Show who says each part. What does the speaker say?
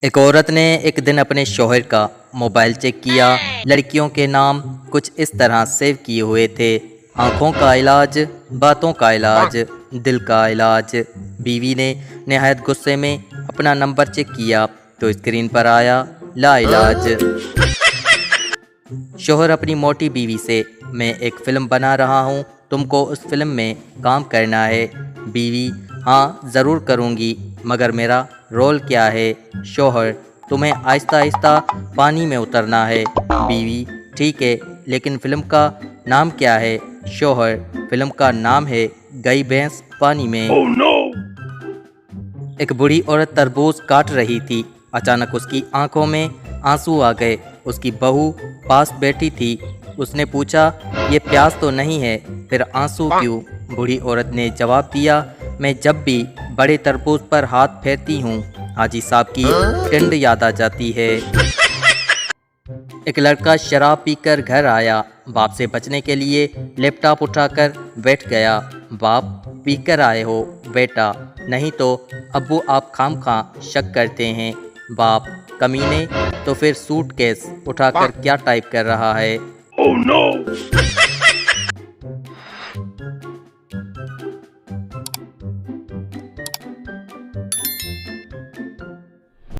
Speaker 1: एक औरत ने एक दिन अपने शौहर का मोबाइल चेक किया। लड़कियों के नाम कुछ इस तरह सेव किए हुए थे। आँखों का इलाज, बातों का इलाज, दिल का इलाज। बीवी ने नहायत गुस्से में अपना नंबर चेक किया तो स्क्रीन पर आया ला इलाज। शौहर अपनी मोटी बीवी से, मैं एक फ़िल्म बना रहा हूँ, तुमको उस फिल्म में काम करना है। बीवी, हाँ ज़रूर करूँगी, मगर मेरा रोल क्या है? शौहर, तुम्हें आहिस्ता आहिस्ता पानी में उतरना है। बीवी, ठीक है, लेकिन फ़िल्म का नाम क्या है? शौहर, फ़िल्म का नाम है गई भैंस पानी में।
Speaker 2: Oh no!
Speaker 1: एक बूढ़ी औरत तरबूज काट रही थी। अचानक उसकी आंखों में आंसू आ गए। उसकी बहू पास बैठी थी। उसने पूछा, ये प्यास तो नहीं है, फिर आंसू क्यों? बूढ़ी औरत ने जवाब दिया, मैं जब भी बड़े तरबूज पर हाथ फेरती हूँ, हाजी साहब की टिंड याद आ जाती है। एक लड़का शराब पीकर घर आया। बाप से बचने के लिए लैपटॉप उठाकर बैठ गया। बाप, पीकर आए हो बेटा? नहीं तो अब्बू आप खामखा शक करते हैं। बाप, कमीने, तो फिर सूटकेस उठाकर क्या टाइप कर रहा है?
Speaker 2: Oh no!